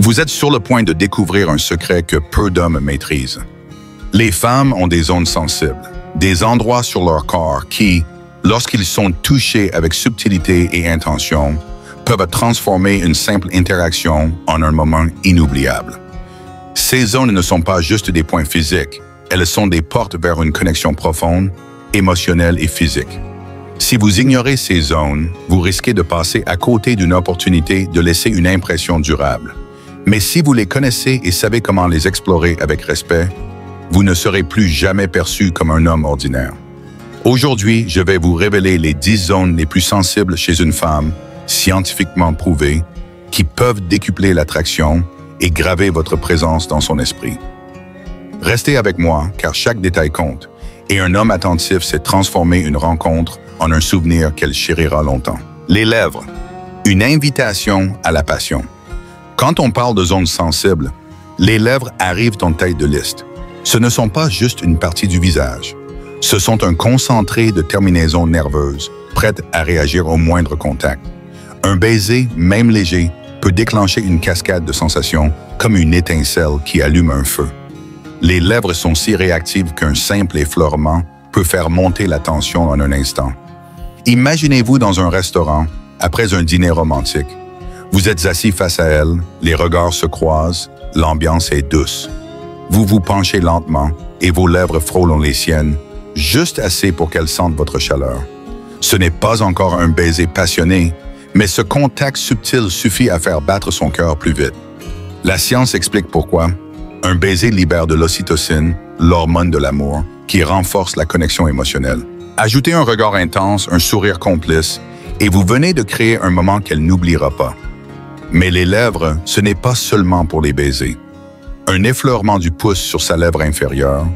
Vous êtes sur le point de découvrir un secret que peu d'hommes maîtrisent. Les femmes ont des zones sensibles, des endroits sur leur corps qui, lorsqu'ils sont touchés avec subtilité et intention, peuvent transformer une simple interaction en un moment inoubliable. Ces zones ne sont pas juste des points physiques, elles sont des portes vers une connexion profonde, émotionnelle et physique. Si vous ignorez ces zones, vous risquez de passer à côté d'une opportunité de laisser une impression durable. Mais si vous les connaissez et savez comment les explorer avec respect, vous ne serez plus jamais perçu comme un homme ordinaire. Aujourd'hui, je vais vous révéler les 10 zones les plus sensibles chez une femme, scientifiquement prouvées, qui peuvent décupler l'attraction et graver votre présence dans son esprit. Restez avec moi, car chaque détail compte, et un homme attentif sait transformer une rencontre en un souvenir qu'elle chérira longtemps. Les lèvres, une invitation à la passion. Quand on parle de zones sensibles, les lèvres arrivent en tête de liste. Ce ne sont pas juste une partie du visage. Ce sont un concentré de terminaisons nerveuses, prêtes à réagir au moindre contact. Un baiser, même léger, peut déclencher une cascade de sensations, comme une étincelle qui allume un feu. Les lèvres sont si réactives qu'un simple effleurement peut faire monter la tension en un instant. Imaginez-vous dans un restaurant, après un dîner romantique. Vous êtes assis face à elle, les regards se croisent, l'ambiance est douce. Vous vous penchez lentement et vos lèvres frôlent les siennes, juste assez pour qu'elle sente votre chaleur. Ce n'est pas encore un baiser passionné, mais ce contact subtil suffit à faire battre son cœur plus vite. La science explique pourquoi. Un baiser libère de l'ocytocine, l'hormone de l'amour, qui renforce la connexion émotionnelle. Ajoutez un regard intense, un sourire complice, et vous venez de créer un moment qu'elle n'oubliera pas. Mais les lèvres, ce n'est pas seulement pour les baiser. Un effleurement du pouce sur sa lèvre inférieure,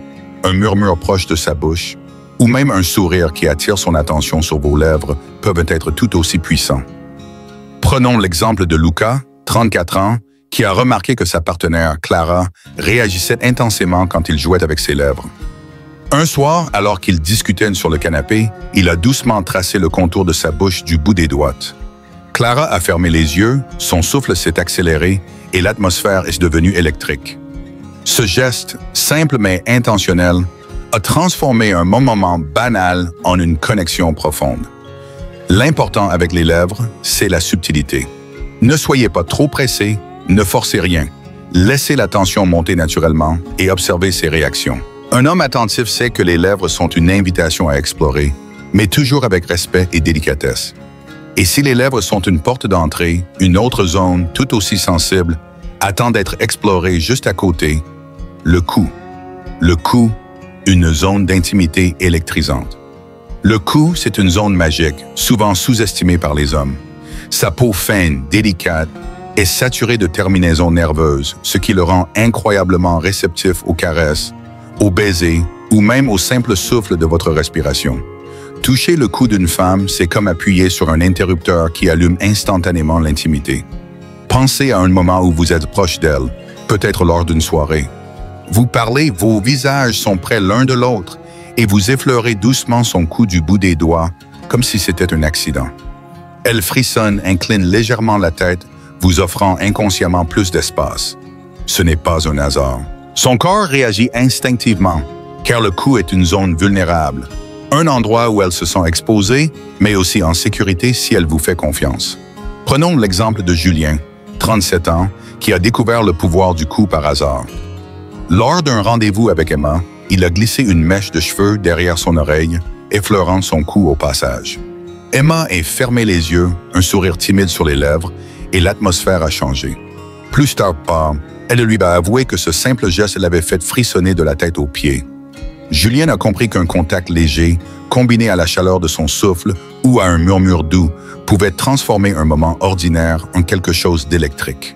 un murmure proche de sa bouche, ou même un sourire qui attire son attention sur vos lèvres peuvent être tout aussi puissants. Prenons l'exemple de Luca, 34 ans, qui a remarqué que sa partenaire, Clara, réagissait intensément quand il jouait avec ses lèvres. Un soir, alors qu'ils discutaient sur le canapé, il a doucement tracé le contour de sa bouche du bout des doigts. Clara a fermé les yeux, son souffle s'est accéléré et l'atmosphère est devenue électrique. Ce geste, simple mais intentionnel, a transformé un moment banal en une connexion profonde. L'important avec les lèvres, c'est la subtilité. Ne soyez pas trop pressé, ne forcez rien. Laissez la tension monter naturellement et observez ses réactions. Un homme attentif sait que les lèvres sont une invitation à explorer, mais toujours avec respect et délicatesse. Et si les lèvres sont une porte d'entrée, une autre zone tout aussi sensible attend d'être explorée juste à côté, le cou. Le cou, une zone d'intimité électrisante. Le cou, c'est une zone magique, souvent sous-estimée par les hommes. Sa peau fine, délicate, est saturée de terminaisons nerveuses, ce qui le rend incroyablement réceptif aux caresses, aux baisers ou même au simple souffle de votre respiration. Toucher le cou d'une femme, c'est comme appuyer sur un interrupteur qui allume instantanément l'intimité. Pensez à un moment où vous êtes proche d'elle, peut-être lors d'une soirée. Vous parlez, vos visages sont près l'un de l'autre et vous effleurez doucement son cou du bout des doigts, comme si c'était un accident. Elle frissonne, incline légèrement la tête, vous offrant inconsciemment plus d'espace. Ce n'est pas un hasard. Son corps réagit instinctivement, car le cou est une zone vulnérable, un endroit où elle se sent exposée, mais aussi en sécurité si elle vous fait confiance. Prenons l'exemple de Julien, 37 ans, qui a découvert le pouvoir du cou par hasard. Lors d'un rendez-vous avec Emma, il a glissé une mèche de cheveux derrière son oreille, effleurant son cou au passage. Emma a fermé les yeux, un sourire timide sur les lèvres, et l'atmosphère a changé. Plus tard pas, elle lui a avoué que ce simple geste l'avait fait frissonner de la tête aux pieds. Julien a compris qu'un contact léger, combiné à la chaleur de son souffle ou à un murmure doux, pouvait transformer un moment ordinaire en quelque chose d'électrique.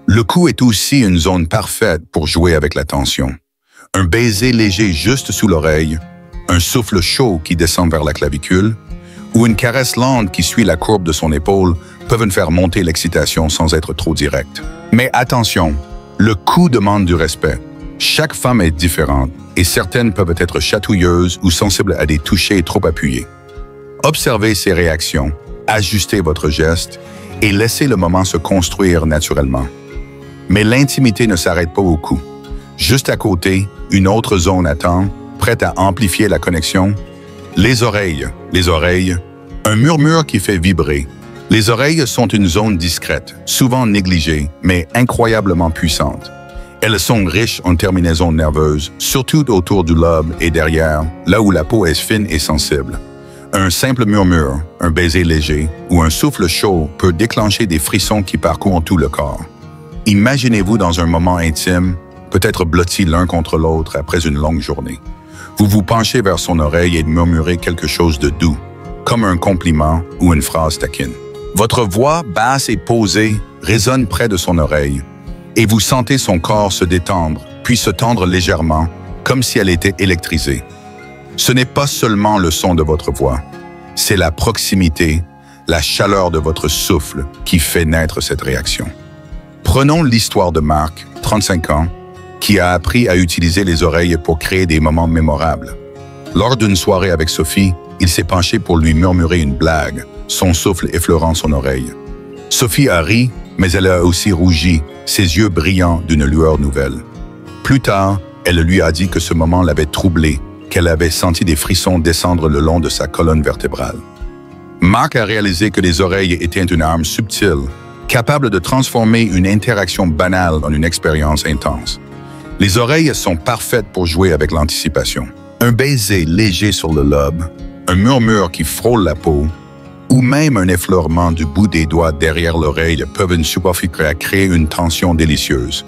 Le cou est aussi une zone parfaite pour jouer avec la tension. Un baiser léger juste sous l'oreille, un souffle chaud qui descend vers la clavicule, ou une caresse lente qui suit la courbe de son épaule peuvent faire monter l'excitation sans être trop direct. Mais attention, le cou demande du respect. Chaque femme est différente et certaines peuvent être chatouilleuses ou sensibles à des touchés trop appuyés. Observez ses réactions, ajustez votre geste et laissez le moment se construire naturellement. Mais l'intimité ne s'arrête pas au cou. Juste à côté, une autre zone attend, prête à amplifier la connexion. Les oreilles, un murmure qui fait vibrer. Les oreilles sont une zone discrète, souvent négligée, mais incroyablement puissante. Elles sont riches en terminaisons nerveuses, surtout autour du lobe et derrière, là où la peau est fine et sensible. Un simple murmure, un baiser léger ou un souffle chaud peut déclencher des frissons qui parcourent tout le corps. Imaginez-vous dans un moment intime, peut-être blottis l'un contre l'autre après une longue journée. Vous vous penchez vers son oreille et murmurez quelque chose de doux, comme un compliment ou une phrase taquine. Votre voix basse et posée résonne près de son oreille, et vous sentez son corps se détendre, puis se tendre légèrement, comme si elle était électrisée. Ce n'est pas seulement le son de votre voix, c'est la proximité, la chaleur de votre souffle qui fait naître cette réaction. Prenons l'histoire de Marc, 35 ans, qui a appris à utiliser les oreilles pour créer des moments mémorables. Lors d'une soirée avec Sophie, il s'est penché pour lui murmurer une blague, son souffle effleurant son oreille. Sophie a ri, mais elle a aussi rougi, ses yeux brillants d'une lueur nouvelle. Plus tard, elle lui a dit que ce moment l'avait troublée, qu'elle avait senti des frissons descendre le long de sa colonne vertébrale. Marc a réalisé que les oreilles étaient une arme subtile, capable de transformer une interaction banale en une expérience intense. Les oreilles sont parfaites pour jouer avec l'anticipation. Un baiser léger sur le lobe, un murmure qui frôle la peau, ou même un effleurement du bout des doigts derrière l'oreille peuvent suffire à créer une tension délicieuse.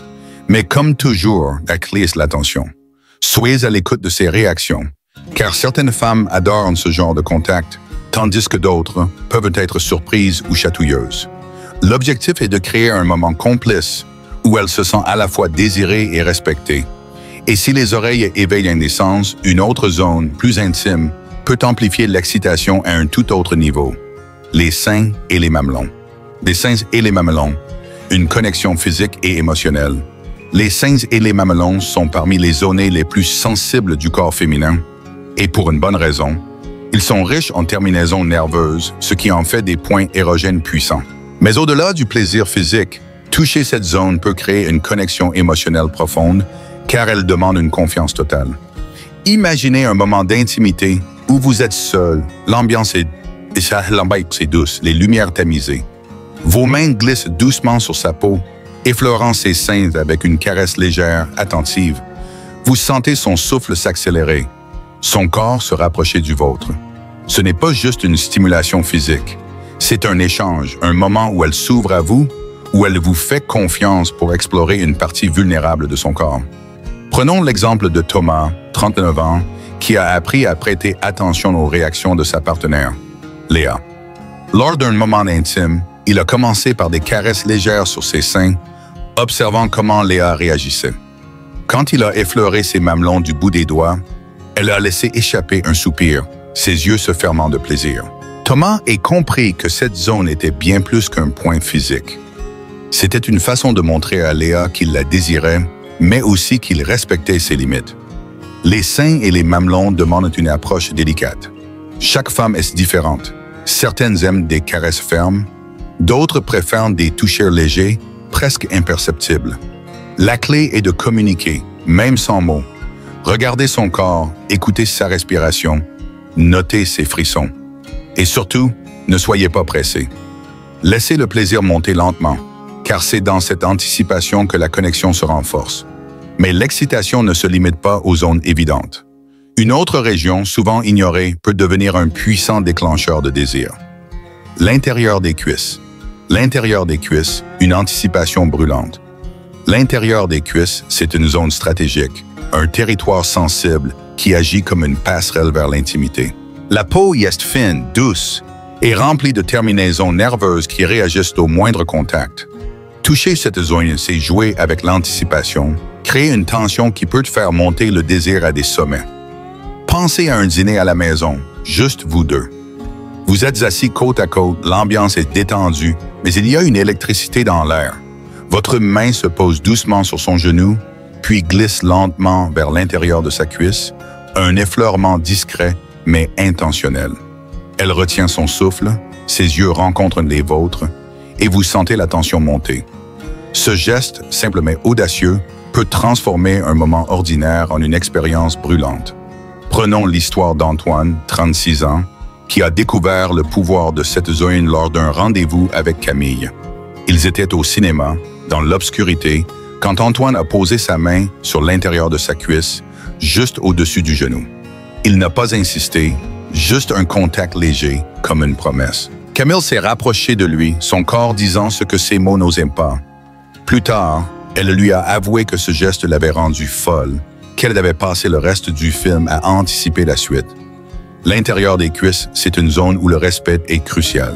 Mais comme toujours, la clé est l'attention. Soyez à l'écoute de ces réactions, car certaines femmes adorent ce genre de contact, tandis que d'autres peuvent être surprises ou chatouilleuses. L'objectif est de créer un moment complice où elles se sentent à la fois désirées et respectées. Et si les oreilles éveillent un essence, une autre zone, plus intime, peut amplifier l'excitation à un tout autre niveau. Les seins et les mamelons. Les seins et les mamelons, une connexion physique et émotionnelle. Les seins et les mamelons sont parmi les zones les plus sensibles du corps féminin, et pour une bonne raison. Ils sont riches en terminaisons nerveuses, ce qui en fait des points érogènes puissants. Mais au-delà du plaisir physique, toucher cette zone peut créer une connexion émotionnelle profonde, car elle demande une confiance totale. Imaginez un moment d'intimité où vous êtes seul, l'ambiance est douce, les lumières tamisées. Vos mains glissent doucement sur sa peau, effleurant ses seins avec une caresse légère, attentive. Vous sentez son souffle s'accélérer, son corps se rapprocher du vôtre. Ce n'est pas juste une stimulation physique, c'est un échange, un moment où elle s'ouvre à vous, où elle vous fait confiance pour explorer une partie vulnérable de son corps. Prenons l'exemple de Thomas, 39 ans, qui a appris à prêter attention aux réactions de sa partenaire, Léa. Lors d'un moment intime, il a commencé par des caresses légères sur ses seins, observant comment Léa réagissait. Quand il a effleuré ses mamelons du bout des doigts, elle a laissé échapper un soupir, ses yeux se fermant de plaisir. Thomas a compris que cette zone était bien plus qu'un point physique. C'était une façon de montrer à Léa qu'il la désirait, mais aussi qu'il respectait ses limites. Les seins et les mamelons demandent une approche délicate. Chaque femme est différente. Certaines aiment des caresses fermes, d'autres préfèrent des touchés légers, presque imperceptibles. La clé est de communiquer, même sans mots. Regardez son corps, écoutez sa respiration, notez ses frissons. Et surtout, ne soyez pas pressé. Laissez le plaisir monter lentement, car c'est dans cette anticipation que la connexion se renforce. Mais l'excitation ne se limite pas aux zones évidentes. Une autre région, souvent ignorée, peut devenir un puissant déclencheur de désir. L'intérieur des cuisses. L'intérieur des cuisses, une anticipation brûlante. L'intérieur des cuisses, c'est une zone stratégique, un territoire sensible qui agit comme une passerelle vers l'intimité. La peau y est fine, douce, et remplie de terminaisons nerveuses qui réagissent au moindre contact. Toucher cette zone, c'est jouer avec l'anticipation, créer une tension qui peut te faire monter le désir à des sommets. Pensez à un dîner à la maison, juste vous deux. Vous êtes assis côte à côte, l'ambiance est détendue, mais il y a une électricité dans l'air. Votre main se pose doucement sur son genou, puis glisse lentement vers l'intérieur de sa cuisse, un effleurement discret mais intentionnel. Elle retient son souffle, ses yeux rencontrent les vôtres, et vous sentez la tension monter. Ce geste, simple mais audacieux, peut transformer un moment ordinaire en une expérience brûlante. Prenons l'histoire d'Antoine, 36 ans, qui a découvert le pouvoir de cette zone lors d'un rendez-vous avec Camille. Ils étaient au cinéma, dans l'obscurité, quand Antoine a posé sa main sur l'intérieur de sa cuisse, juste au-dessus du genou. Il n'a pas insisté, juste un contact léger, comme une promesse. Camille s'est rapprochée de lui, son corps disant ce que ses mots n'osaient pas. Plus tard, elle lui a avoué que ce geste l'avait rendue folle, qu'elle avait passé le reste du film à anticiper la suite. L'intérieur des cuisses, c'est une zone où le respect est crucial.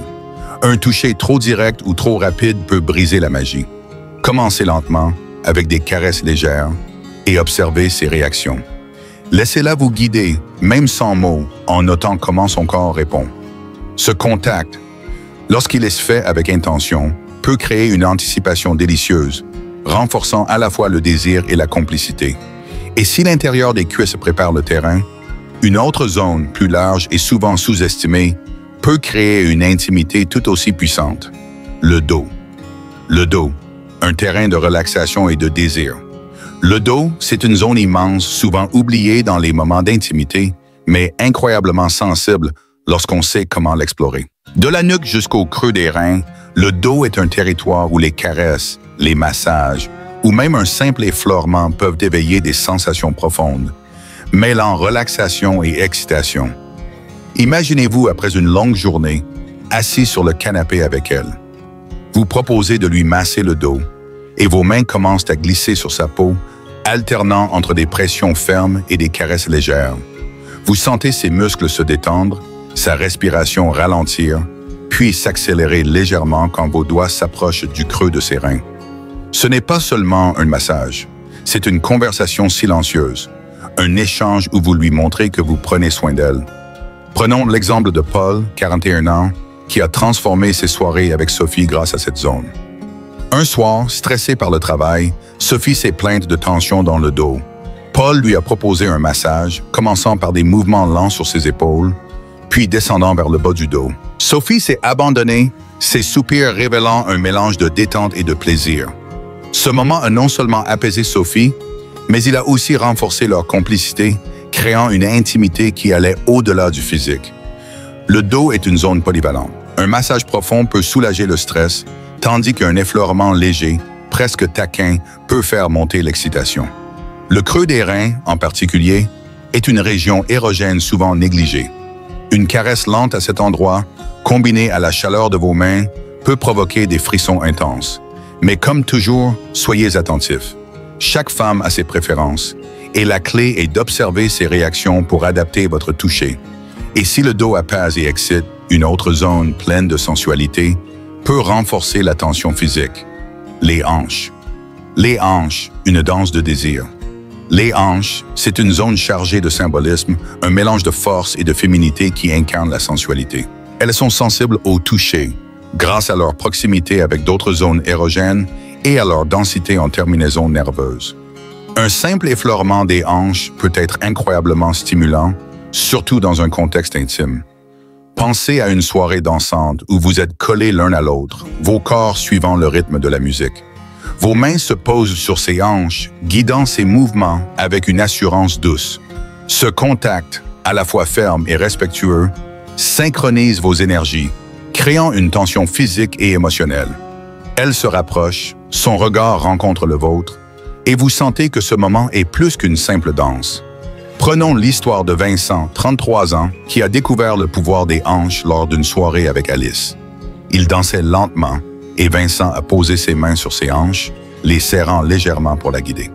Un toucher trop direct ou trop rapide peut briser la magie. Commencez lentement, avec des caresses légères, et observez ses réactions. Laissez-la vous guider, même sans mots, en notant comment son corps répond. Ce contact, lorsqu'il est fait avec intention, peut créer une anticipation délicieuse, renforçant à la fois le désir et la complicité. Et si l'intérieur des cuisses prépare le terrain, une autre zone, plus large et souvent sous-estimée, peut créer une intimité tout aussi puissante. Le dos. Le dos, un terrain de relaxation et de désir. Le dos, c'est une zone immense, souvent oubliée dans les moments d'intimité, mais incroyablement sensible lorsqu'on sait comment l'explorer. De la nuque jusqu'au creux des reins, le dos est un territoire où les caresses, les massages ou même un simple effleurement peuvent éveiller des sensations profondes, mêlant relaxation et excitation. Imaginez-vous après une longue journée, assis sur le canapé avec elle. Vous proposez de lui masser le dos et vos mains commencent à glisser sur sa peau, alternant entre des pressions fermes et des caresses légères. Vous sentez ses muscles se détendre, sa respiration ralentir, puis s'accélérer légèrement quand vos doigts s'approchent du creux de ses reins. Ce n'est pas seulement un massage, c'est une conversation silencieuse, un échange où vous lui montrez que vous prenez soin d'elle. Prenons l'exemple de Paul, 41 ans, qui a transformé ses soirées avec Sophie grâce à cette zone. Un soir, stressé par le travail, Sophie s'est plainte de tension dans le dos. Paul lui a proposé un massage, commençant par des mouvements lents sur ses épaules, puis descendant vers le bas du dos. Sophie s'est abandonnée, ses soupirs révélant un mélange de détente et de plaisir. Ce moment a non seulement apaisé Sophie, mais il a aussi renforcé leur complicité, créant une intimité qui allait au-delà du physique. Le dos est une zone polyvalente. Un massage profond peut soulager le stress, tandis qu'un effleurement léger, presque taquin, peut faire monter l'excitation. Le creux des reins, en particulier, est une région érogène souvent négligée. Une caresse lente à cet endroit, combinée à la chaleur de vos mains, peut provoquer des frissons intenses. Mais comme toujours, soyez attentifs. Chaque femme a ses préférences, et la clé est d'observer ses réactions pour adapter votre toucher. Et si le dos apaise et excite, une autre zone pleine de sensualité peut renforcer la tension physique. Les hanches. Les hanches, une danse de désir. Les hanches, c'est une zone chargée de symbolisme, un mélange de force et de féminité qui incarne la sensualité. Elles sont sensibles au toucher, grâce à leur proximité avec d'autres zones érogènes et à leur densité en terminaisons nerveuses. Un simple effleurement des hanches peut être incroyablement stimulant, surtout dans un contexte intime. Pensez à une soirée dansante où vous êtes collés l'un à l'autre, vos corps suivant le rythme de la musique. Vos mains se posent sur ses hanches, guidant ses mouvements avec une assurance douce. Ce contact, à la fois ferme et respectueux, synchronise vos énergies, créant une tension physique et émotionnelle. Elle se rapproche, son regard rencontre le vôtre, et vous sentez que ce moment est plus qu'une simple danse. Prenons l'histoire de Vincent, 33 ans, qui a découvert le pouvoir des hanches lors d'une soirée avec Alice. Il dansait lentement, et Vincent a posé ses mains sur ses hanches, les serrant légèrement pour la guider.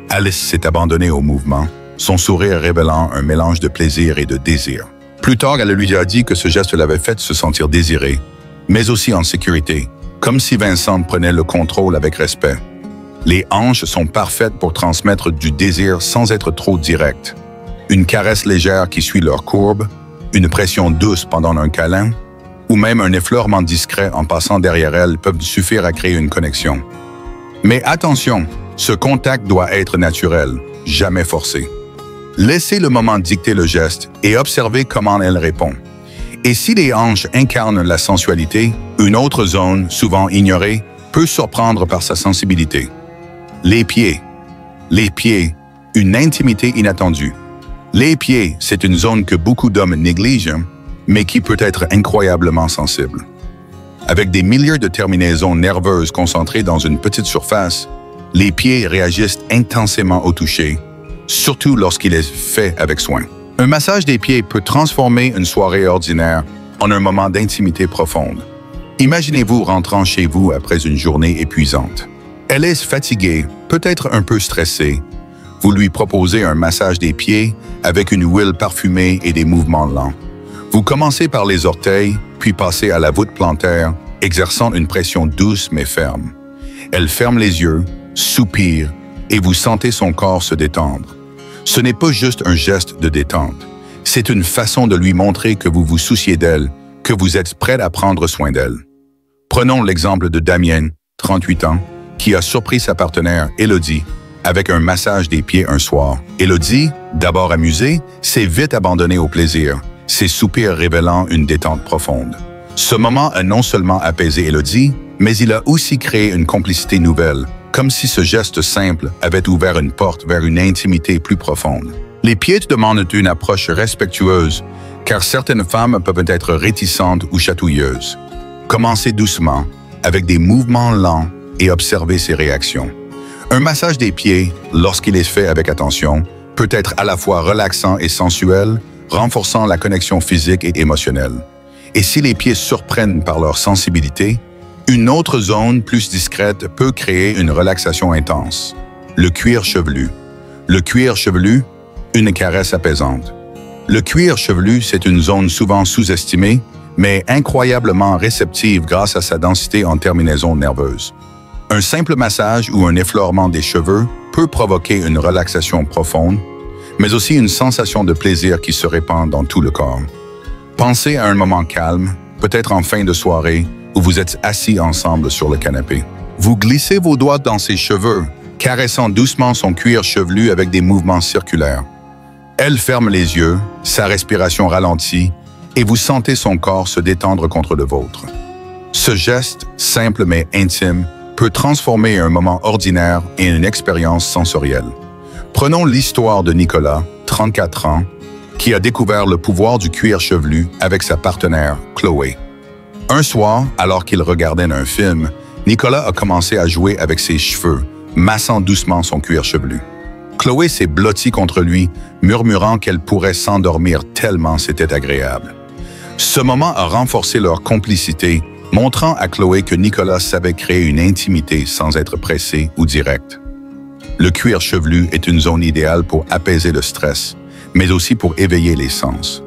Alice s'est abandonnée au mouvement, son sourire révélant un mélange de plaisir et de désir. Plus tard, elle lui a dit que ce geste l'avait fait se sentir désirée, mais aussi en sécurité, comme si Vincent prenait le contrôle avec respect. Les hanches sont parfaites pour transmettre du désir sans être trop direct. Une caresse légère qui suit leur courbe, une pression douce pendant un câlin, ou même un effleurement discret en passant derrière elles peuvent suffire à créer une connexion. Mais attention, ce contact doit être naturel, jamais forcé. Laissez le moment dicter le geste et observez comment elle répond. Et si les hanches incarnent la sensualité, une autre zone, souvent ignorée, peut surprendre par sa sensibilité. Les pieds. Les pieds, une intimité inattendue. Les pieds, c'est une zone que beaucoup d'hommes négligent, mais qui peut être incroyablement sensible. Avec des milliers de terminaisons nerveuses concentrées dans une petite surface, les pieds réagissent intensément au toucher, surtout lorsqu'il est fait avec soin. Un massage des pieds peut transformer une soirée ordinaire en un moment d'intimité profonde. Imaginez-vous rentrant chez vous après une journée épuisante. Elle est fatiguée, peut-être un peu stressée. Vous lui proposez un massage des pieds avec une huile parfumée et des mouvements lents. Vous commencez par les orteils, puis passez à la voûte plantaire, exerçant une pression douce mais ferme. Elle ferme les yeux, soupire, et vous sentez son corps se détendre. Ce n'est pas juste un geste de détente. C'est une façon de lui montrer que vous vous souciez d'elle, que vous êtes prêt à prendre soin d'elle. Prenons l'exemple de Damien, 38 ans, qui a surpris sa partenaire, Élodie, avec un massage des pieds un soir. Élodie, d'abord amusée, s'est vite abandonnée au plaisir, ses soupirs révélant une détente profonde. Ce moment a non seulement apaisé Élodie, mais il a aussi créé une complicité nouvelle, comme si ce geste simple avait ouvert une porte vers une intimité plus profonde. Les pieds demandent une approche respectueuse, car certaines femmes peuvent être réticentes ou chatouilleuses. Commencez doucement, avec des mouvements lents, et observez ses réactions. Un massage des pieds, lorsqu'il est fait avec attention, peut être à la fois relaxant et sensuel, renforçant la connexion physique et émotionnelle. Et si les pieds surprennent par leur sensibilité, une autre zone plus discrète peut créer une relaxation intense. Le cuir chevelu. Le cuir chevelu, une caresse apaisante. Le cuir chevelu, c'est une zone souvent sous-estimée, mais incroyablement réceptive grâce à sa densité en terminaisons nerveuses. Un simple massage ou un effleurement des cheveux peut provoquer une relaxation profonde, mais aussi une sensation de plaisir qui se répand dans tout le corps. Pensez à un moment calme, peut-être en fin de soirée, où vous êtes assis ensemble sur le canapé. Vous glissez vos doigts dans ses cheveux, caressant doucement son cuir chevelu avec des mouvements circulaires. Elle ferme les yeux, sa respiration ralentit, et vous sentez son corps se détendre contre le vôtre. Ce geste, simple mais intime, peut transformer un moment ordinaire en une expérience sensorielle. Prenons l'histoire de Nicolas, 34 ans, qui a découvert le pouvoir du cuir chevelu avec sa partenaire, Chloé. Un soir, alors qu'il regardait un film, Nicolas a commencé à jouer avec ses cheveux, massant doucement son cuir chevelu. Chloé s'est blottie contre lui, murmurant qu'elle pourrait s'endormir tellement c'était agréable. Ce moment a renforcé leur complicité, montrant à Chloé que Nicolas savait créer une intimité sans être pressé ou direct. Le cuir chevelu est une zone idéale pour apaiser le stress, mais aussi pour éveiller les sens.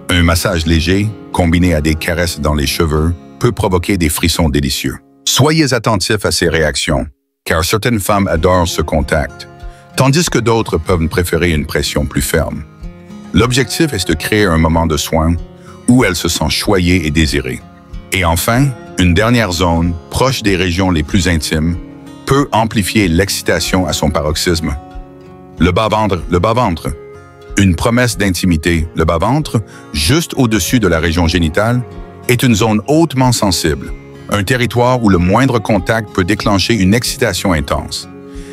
Un massage léger, combiné à des caresses dans les cheveux, peut provoquer des frissons délicieux. Soyez attentifs à ces réactions, car certaines femmes adorent ce contact, tandis que d'autres peuvent préférer une pression plus ferme. L'objectif est de créer un moment de soin où elles se sentent choyées et désirées. Et enfin, une dernière zone, proche des régions les plus intimes, peut amplifier l'excitation à son paroxysme. Le bas-ventre. Une promesse d'intimité, le bas-ventre, juste au-dessus de la région génitale, est une zone hautement sensible, un territoire où le moindre contact peut déclencher une excitation intense.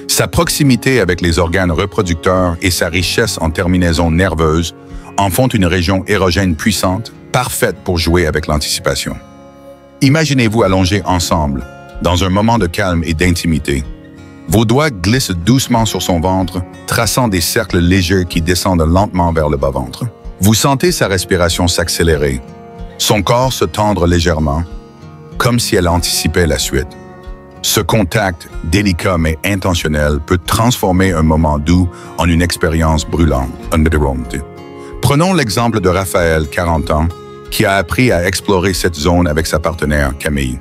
Sa proximité avec les organes reproducteurs et sa richesse en terminaisons nerveuses en font une région érogène puissante, parfaite pour jouer avec l'anticipation. Imaginez-vous allongés ensemble, dans un moment de calme et d'intimité. Vos doigts glissent doucement sur son ventre, traçant des cercles légers qui descendent lentement vers le bas-ventre. Vous sentez sa respiration s'accélérer, son corps se tendre légèrement, comme si elle anticipait la suite. Ce contact, délicat mais intentionnel, peut transformer un moment doux en une expérience brûlante. Prenons l'exemple de Raphaël, 40 ans, qui a appris à explorer cette zone avec sa partenaire, Camille.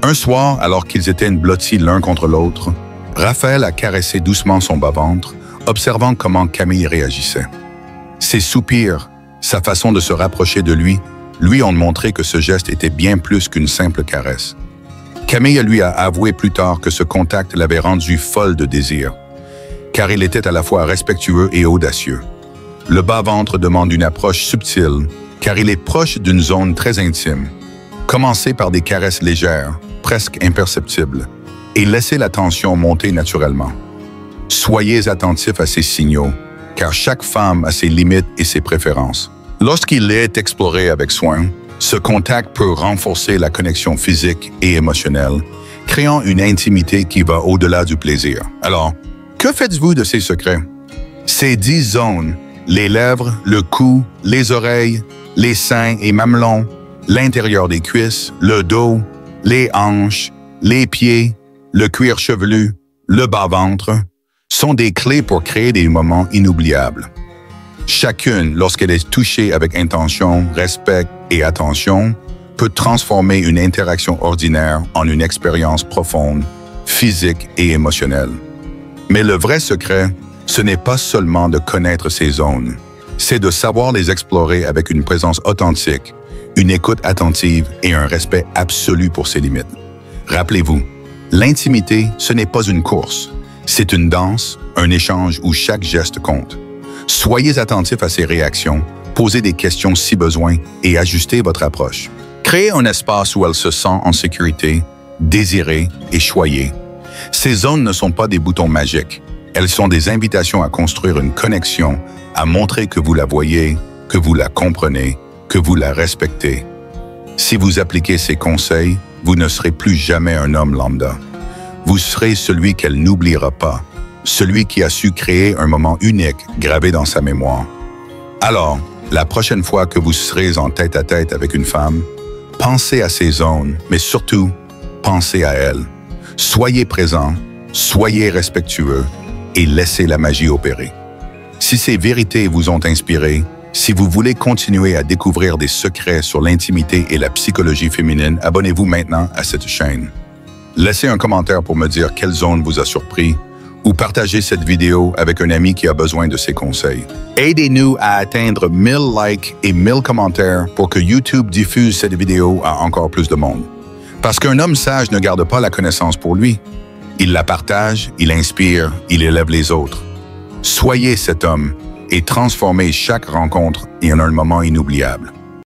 Un soir, alors qu'ils étaient blottis l'un contre l'autre, Raphaël a caressé doucement son bas-ventre, observant comment Camille réagissait. Ses soupirs, sa façon de se rapprocher de lui ont montré que ce geste était bien plus qu'une simple caresse. Camille lui a avoué plus tard que ce contact l'avait rendue folle de désir, car il était à la fois respectueux et audacieux. Le bas-ventre demande une approche subtile, car il est proche d'une zone très intime. Commencez par des caresses légères, presque imperceptibles, et laissez la tension monter naturellement. Soyez attentifs à ces signaux, car chaque femme a ses limites et ses préférences. Lorsqu'il est exploré avec soin, ce contact peut renforcer la connexion physique et émotionnelle, créant une intimité qui va au-delà du plaisir. Alors, que faites-vous de ces secrets? Ces 10 zones, les lèvres, le cou, les oreilles, les seins et mamelons, l'intérieur des cuisses, le dos, les hanches, les pieds, le cuir chevelu, le bas-ventre, sont des clés pour créer des moments inoubliables. Chacune, lorsqu'elle est touchée avec intention, respect et attention, peut transformer une interaction ordinaire en une expérience profonde, physique et émotionnelle. Mais le vrai secret, ce n'est pas seulement de connaître ces zones, c'est de savoir les explorer avec une présence authentique, une écoute attentive et un respect absolu pour ses limites. Rappelez-vous, l'intimité, ce n'est pas une course, c'est une danse, un échange où chaque geste compte. Soyez attentifs à ses réactions, posez des questions si besoin et ajustez votre approche. Créez un espace où elle se sent en sécurité, désirée et choyée. Ces zones ne sont pas des boutons magiques. Elles sont des invitations à construire une connexion, à montrer que vous la voyez, que vous la comprenez, que vous la respectez. Si vous appliquez ces conseils, vous ne serez plus jamais un homme lambda. Vous serez celui qu'elle n'oubliera pas, celui qui a su créer un moment unique gravé dans sa mémoire. Alors, la prochaine fois que vous serez en tête-à-tête avec une femme, pensez à ces zones, mais surtout, pensez à elle. Soyez présent, soyez respectueux et laissez la magie opérer. Si ces vérités vous ont inspiré, si vous voulez continuer à découvrir des secrets sur l'intimité et la psychologie féminine, abonnez-vous maintenant à cette chaîne. Laissez un commentaire pour me dire quelle zone vous a surpris ou partagez cette vidéo avec un ami qui a besoin de ces conseils. Aidez-nous à atteindre 1000 likes et 1000 commentaires pour que YouTube diffuse cette vidéo à encore plus de monde. Parce qu'un homme sage ne garde pas la connaissance pour lui. Il la partage, il inspire, il élève les autres. Soyez cet homme et transformez chaque rencontre en un moment inoubliable.